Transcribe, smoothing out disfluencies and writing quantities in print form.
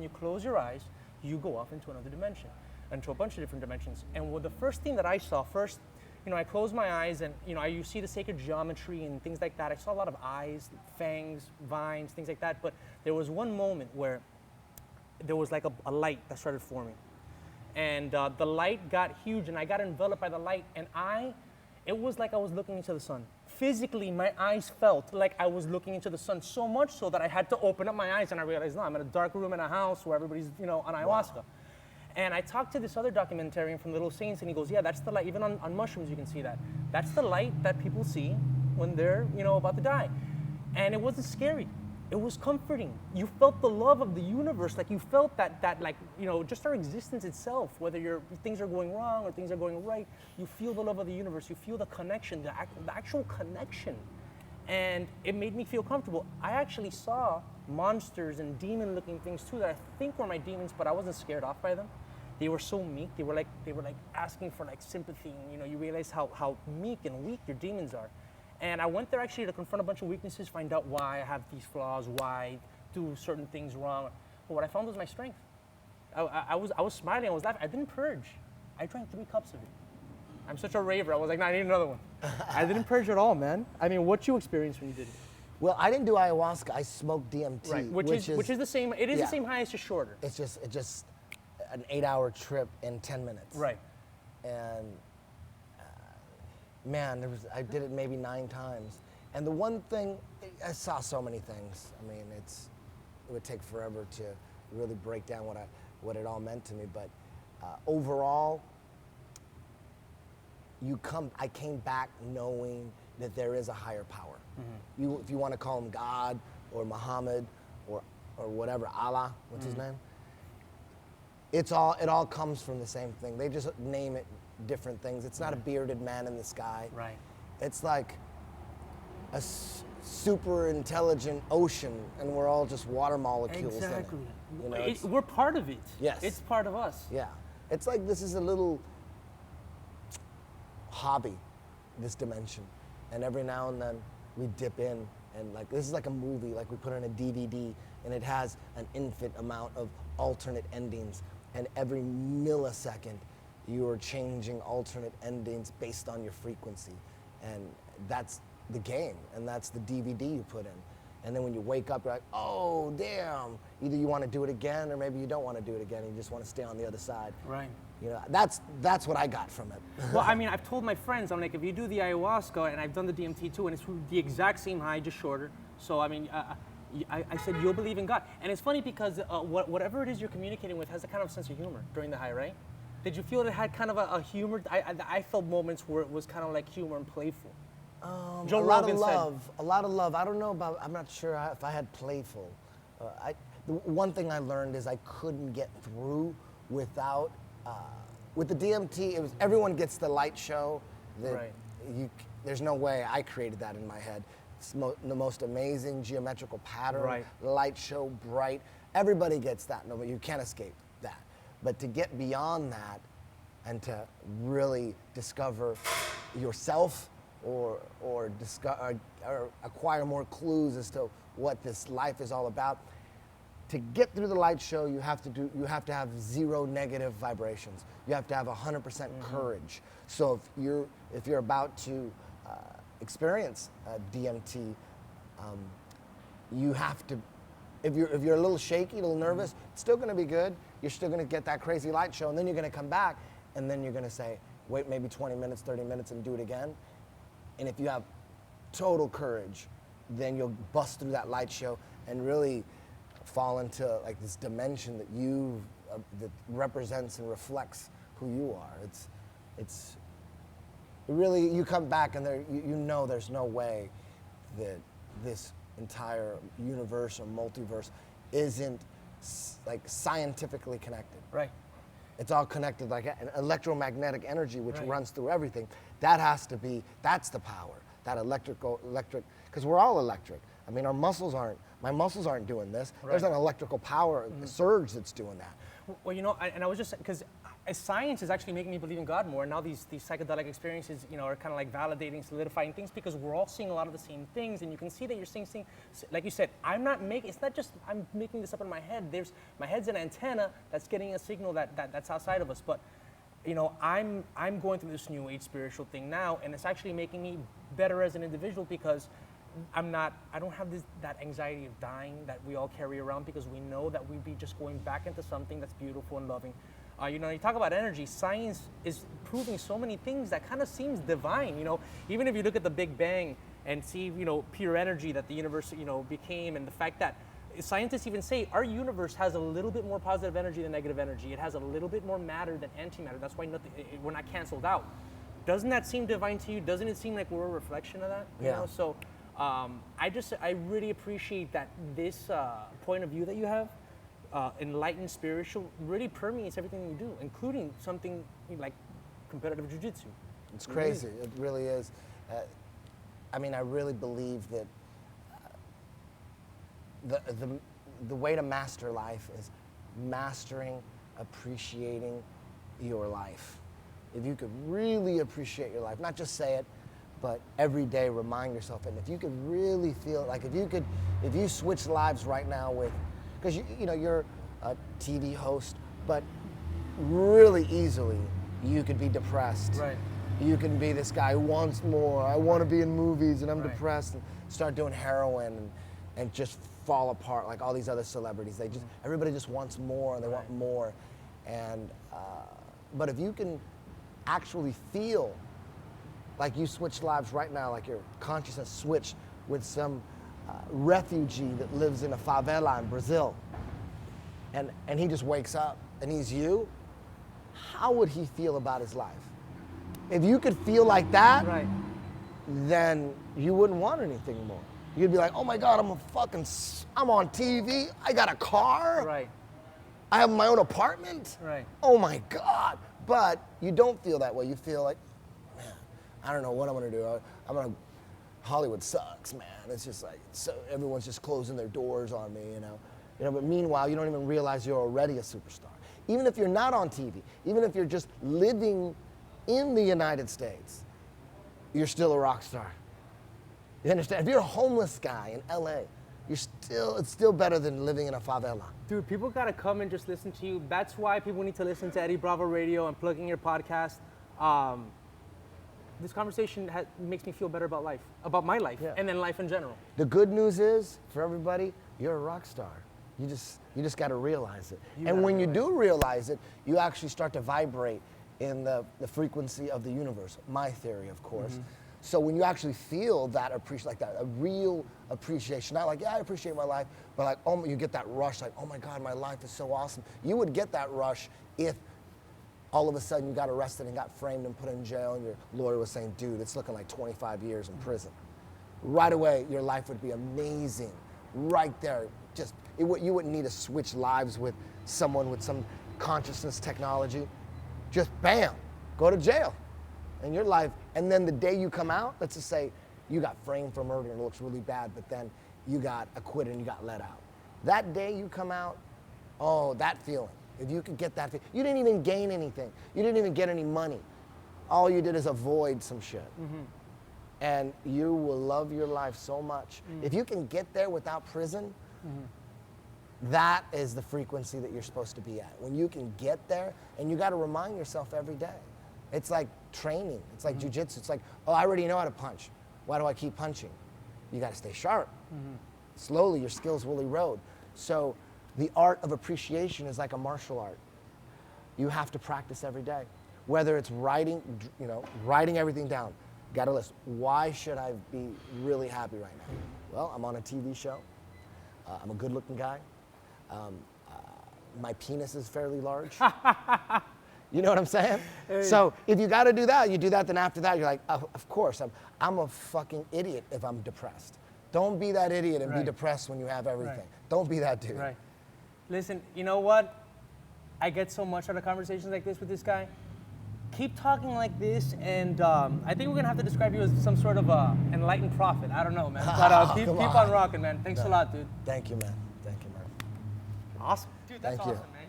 you close your eyes, you go off into another dimension, into a bunch of different dimensions. And the first thing that I saw, I closed my eyes and, you see the sacred geometry and things like that. I saw a lot of eyes, fangs, vines, things like that. But there was one moment where there was like a light that started forming. And the light got huge and I got enveloped by the light. And it was like I was looking into the sun. Physically, my eyes felt like I was looking into the sun, so much so that I had to open up my eyes and I realized, no, I'm in a dark room in a house where everybody's, on ayahuasca. Wow. And I talked to this other documentarian from Little Saints and he goes, yeah, that's the light. Even on mushrooms, you can see that. That's the light that people see when they're, about to die. And it wasn't scary. It was comforting. You felt the love of the universe. Like you felt that just our existence itself, whether things are going wrong or things are going right, you feel the love of the universe. You feel the connection, the actual connection. And it made me feel comfortable. I actually saw monsters and demon-looking things too that I think were my demons, but I wasn't scared off by them. They were so meek. They were like asking for like sympathy. And, you realize how meek and weak your demons are. And I went there actually to confront a bunch of weaknesses, find out why I have these flaws, why I do certain things wrong. But what I found was my strength. I was smiling, I was laughing. I didn't purge. I drank 3 cups of it. I'm such a raver. I was like, no, I need another one. I didn't purge at all, man. I mean, what you experienced when you did it? Well, I didn't do ayahuasca. I smoked DMT, right. Which is the same. It is the same high. It's just shorter. It's just an 8-hour trip in 10 minutes. Right. And man, I did it maybe 9 times. And the one thing, I saw so many things. I mean, it would take forever to really break down what it all meant to me. But overall, I came back knowing that there is a higher power. Mm-hmm. If you want to call him God or Muhammad or whatever, Allah, what's his name? It all comes from the same thing. They just name it different things. It's not a bearded man in the sky. Right. It's like a super intelligent ocean, and we're all just water molecules. Exactly. In it. We're part of it. Yes. It's part of us. Yeah. It's like this is a little hobby, this dimension, and every now and then we dip in, and like this is like a movie. Like we put in a DVD, and it has an infinite amount of alternate endings, and every millisecond you are changing alternate endings based on your frequency. And that's the game, and that's the DVD you put in. And then when you wake up, you're like, oh, damn. Either you want to do it again, or maybe you don't want to do it again, and you just want to stay on the other side. Right. That's what I got from it. Well, I mean, I've told my friends, I'm like, if you do the ayahuasca, and I've done the DMT too, and it's the exact same high, just shorter. So, I mean, I said, you'll believe in God. And it's funny because whatever it is you're communicating with has a kind of sense of humor during the high, right? Did you feel it had kind of a humor? I felt moments where it was kind of like humor and playful. A lot of love. I don't know about, I'm not sure if I had playful. The one thing I learned is I couldn't get through without, with the DMT, it was everyone gets the light show. Right. There's no way I created that in my head. It's the most amazing geometrical pattern, right. Light show, bright. Everybody gets that. No, you can't escape that. But to get beyond that and to really discover yourself or acquire more clues as to what this life is all about, to get through the light show, you have to have 0 negative vibrations. You have to have 100% courage. So if you're about to experience DMT, you have to. If you're a little shaky, a little nervous, it's still going to be good. You're still going to get that crazy light show, and then you're going to come back, and then you're going to say, wait maybe 20 minutes, 30 minutes, and do it again. And if you have total courage, then you'll bust through that light show and really fall into like this dimension that represents and reflects who you are. It's really, you come back and you know there's no way that this entire universe or multiverse isn't like scientifically connected. Right. It's all connected like an electromagnetic energy which right. runs through everything. That's the power. That electric, because we're all electric. I mean, my muscles aren't doing this. Right. There's an electrical power surge that's doing that. Well, and I was just, because science is actually making me believe in God more. And now these psychedelic experiences, are kind of like validating, solidifying things, because we're all seeing a lot of the same things. And you can see that you're seeing, like you said, it's not just I'm making this up in my head. My head's an antenna that's getting a signal that's outside of us. But, I'm going through this new age spiritual thing now, and it's actually making me better as an individual, because I don't have that anxiety of dying that we all carry around, because we know that we'd be just going back into something that's beautiful and loving. You talk about energy. Science is proving so many things that kind of seems divine. Even if you look at the Big Bang and see, pure energy that the universe, became, and the fact that scientists even say our universe has a little bit more positive energy than negative energy. It has a little bit more matter than antimatter. That's why we're not canceled out. Doesn't that seem divine to you? Doesn't it seem like we're a reflection of that? Yeah. So I really appreciate that this point of view that you have. Enlightened spiritual really permeates everything you do, including something like competitive jiu-jitsu. It's crazy. It really is. I really believe that the way to master life is mastering, appreciating your life. If you could really appreciate your life, not just say it, but every day remind yourself. And if you could really feel like if you switch lives right now with, because you're a TV host, but really easily you could be depressed. Right. You can be this guy who wants more. I want to be in movies, and I'm depressed, and start doing heroin and just fall apart like all these other celebrities. Everybody just wants more, and they want more. And but if you can actually feel like you switch lives right now, like your consciousness switched with some refugee that lives in a favela in Brazil, and he just wakes up and he's you, how would he feel about his life? If you could feel like that, then you wouldn't want anything more. You'd be like, oh my God, I'm on TV, I got a car, I have my own apartment, oh my God. But you don't feel that way. You feel like, man, I don't know what I'm gonna do. Hollywood sucks, man. It's just like, so everyone's just closing their doors on me, But meanwhile, you don't even realize you're already a superstar. Even if you're not on TV, even if you're just living in the United States, you're still a rock star. You understand? If you're a homeless guy in LA, it's still better than living in a favela. Dude, people gotta come and just listen to you. That's why people need to listen to Eddie Bravo Radio and plug in your podcast. This conversation makes me feel better about life, about my life, and then life in general. The good news is, for everybody, you're a rock star. You just got to realize it. And when you do realize it, you actually start to vibrate in the frequency of the universe. My theory, of course. Mm-hmm. So when you actually feel that a real appreciation, not like, yeah, I appreciate my life, but like, oh, you get that rush, like, oh my God, my life is so awesome. You would get that rush if all of a sudden you got arrested and got framed and put in jail, and your lawyer was saying, dude, it's looking like 25 years in prison. Right away, your life would be amazing. Right there. You wouldn't need to switch lives with someone with some consciousness technology. Just bam, go to jail. And your life, and then the day you come out, let's just say you got framed for murder and it looks really bad, but then you got acquitted and you got let out. That day you come out, oh, that feeling. If you could get that feeling. You didn't even gain anything. You didn't even get any money. All you did is avoid some shit. Mm-hmm. And you will love your life so much. Mm-hmm. If you can get there without prison, that is the frequency that you're supposed to be at. When you can get there, and you got to remind yourself every day. It's like training. It's like jujitsu. It's like, oh, I already know how to punch. Why do I keep punching? You got to stay sharp. Slowly, your skills will erode. So the art of appreciation is like a martial art. You have to practice every day. Whether it's writing everything down. Got a list. Why should I be really happy right now? Well, I'm on a TV show. I'm a good-looking guy. My penis is fairly large. You know what I'm saying? Hey. So if you got to do that, you do that. Then after that, you're like, oh, of course, I'm a fucking idiot if I'm depressed. Don't be that idiot and be depressed when you have everything. Don't be that dude. Right. Listen, you know what? I get so much out of conversations like this with this guy. Keep talking like this, and I think we're gonna have to describe you as some sort of enlightened prophet. I don't know, man. But keep on rocking, man. Thanks a lot, dude. Thank you, man. Thank you, man. Awesome. Dude, that's awesome, man.